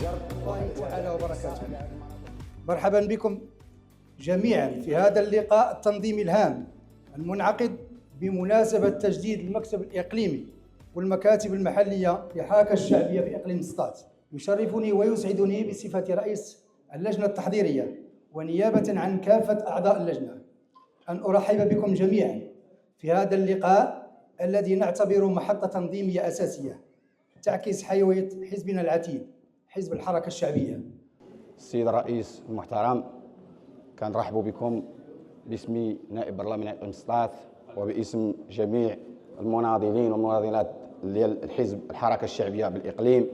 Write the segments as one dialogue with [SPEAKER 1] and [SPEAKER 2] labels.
[SPEAKER 1] الله تعالى وبركاته. مرحبا بكم جميعا في هذا اللقاء التنظيمي الهام المنعقد بمناسبة تجديد المكتب الإقليمي والمكاتب المحلية لحركة الشعبية بإقليم سطات. يشرفني ويسعدني بصفة رئيس اللجنة التحضيرية ونيابة عن كافة أعضاء اللجنة أن أرحب بكم جميعا في هذا اللقاء الذي نعتبره محطة تنظيمية أساسية تعكس حيوية حزبنا العتيد حزب الحركة الشعبية.
[SPEAKER 2] السيد الرئيس المحترم، كنرحبوا بكم باسم نائب برلمان إقليم سطات وباسم جميع المناضلين والمناضلات ديال الحزب الحركة الشعبية بالإقليم،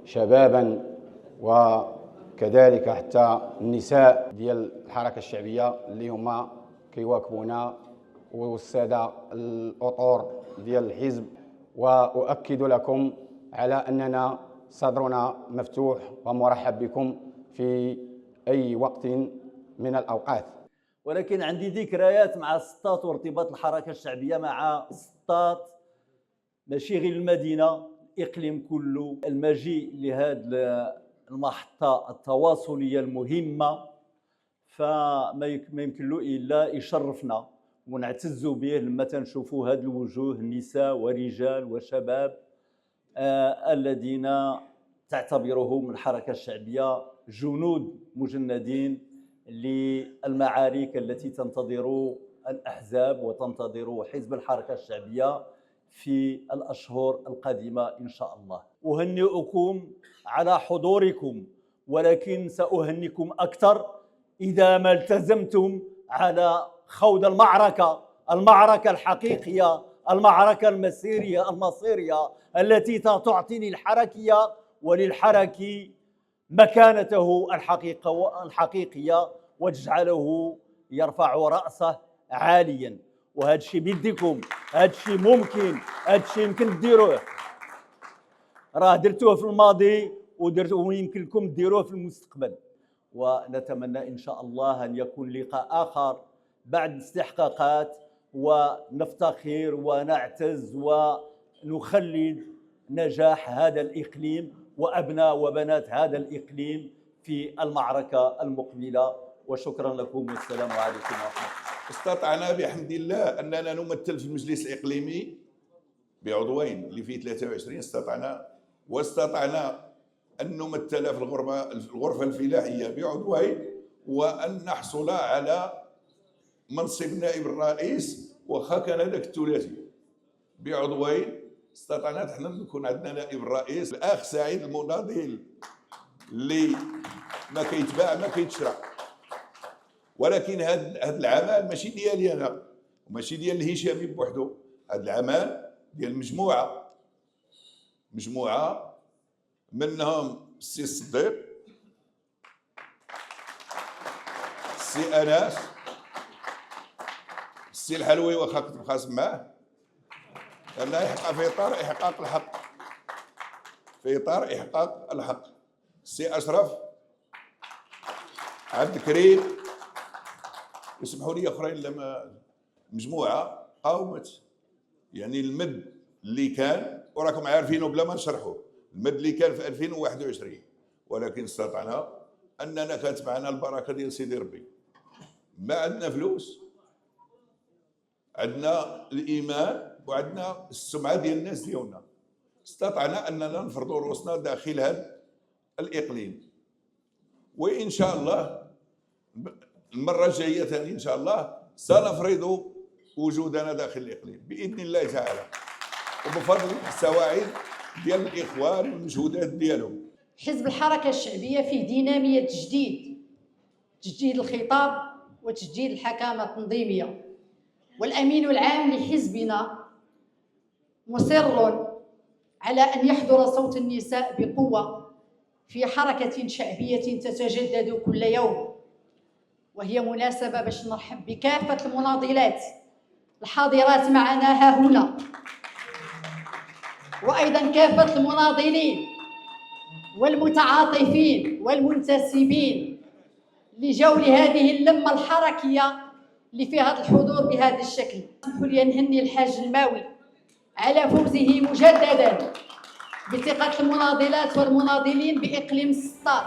[SPEAKER 2] شبابا وكذلك حتى النساء ديال الحركة الشعبية اللي هما كيواكبونا والسادة الأطر ديال الحزب. وأؤكد لكم على أننا صدرنا مفتوح ومرحب بكم في أي وقت من الأوقات.
[SPEAKER 3] ولكن عندي ذكريات مع سطات وارتباط الحركة الشعبية مع سطات، ماشي غير المدينة، الإقليم كله. المجيء لهذه المحطة التواصلية المهمة فما يمكن له إلا يشرفنا ونعتزوا به لما تنشوفوا هذه الوجوه، النساء ورجال وشباب الذين تعتبرهم الحركة الشعبية جنود مجندين للمعارك التي تنتظر الأحزاب وتنتظر حزب الحركة الشعبية في الأشهر القادمة إن شاء الله. أهنئكم على حضوركم، ولكن سأهنئكم أكثر إذا ما التزمتم على خوض المعركة الحقيقية، المعركة المصيرية التي تعطي للحركية وللحركي مكانته الحقيقية وتجعله يرفع رأسه عاليا. وهذا الشيء بيدكم، هذا الشيء ممكن، هذا الشيء يمكن ديروه، راه درتوه في الماضي ويمكن لكم ديروه في المستقبل. ونتمنى إن شاء الله أن يكون لقاء آخر بعد استحقاقات، ونفتخر ونعتز ونخلد نجاح هذا الإقليم وأبناء وبنات هذا الإقليم في المعركة المقبلة. وشكرا لكم والسلام عليكم ورحمة الله.
[SPEAKER 4] استطعنا بحمد الله أننا نمثل في المجلس الإقليمي بعضوين اللي فيه 23. واستطعنا أن نمثل في الغرفة الفلاحية بعضوين، وأن نحصل على منصب نائب الرئيس وخا كان هذاك الثلاثي بعضوين. استطعنا نحن نكون عندنا نائب الرئيس الأخ سعيد المناضل اللي ما كيتباع ما كيتشرى. ولكن هذا العمل ماشي ديالي أنا وماشي ديال الهشامي بوحده، هذا العمل ديال مجموعة منهم السي الصديق، السي أناس، السي الحلوي واخا كنت مخاصم معاه، لأنه يحقق في إطار إحقاق الحق، في إطار إحقاق الحق. السي أشرف، عبد الكريم، يسمحوا لي اخرين لما مجموعه قاومت. يعني المد اللي كان وراكم عارفينه بلا ما نشرحوه، المد اللي كان في 2021، ولكن استطعنا اننا كانت معنا البركه ديال سيدي ربي. ما عندنا فلوس، عندنا الايمان وعندنا السمعه ديال الناس ديالنا. استطعنا اننا نفرضوا رؤوسنا داخل هذا الاقليم، وان شاء الله المرة الجاية ثاني إن شاء الله سنفرض وجودنا داخل الإقليم بإذن الله تعالى، وبفضل السواعد ديال الإخوان والمجهودات ديالهم.
[SPEAKER 5] حزب الحركة الشعبية فيه دينامية تجديد الخطاب وتجديد الحكامة التنظيمية، والأمين العام لحزبنا مصر على أن يحضر صوت النساء بقوة في حركة شعبية تتجدد كل يوم. وهي مناسبة باش نرحب بكافة المناضلات الحاضرات معنا ها هنا، وأيضا كافة المناضلين والمتعاطفين والمنتسبين اللي جاوا لهذه اللمة الحركية اللي فيها الحضور بهذا الشكل. اسمحوا لي نهني الحاج الماوي على فوزه مجددا بثقة المناضلات والمناضلين بإقليم السطات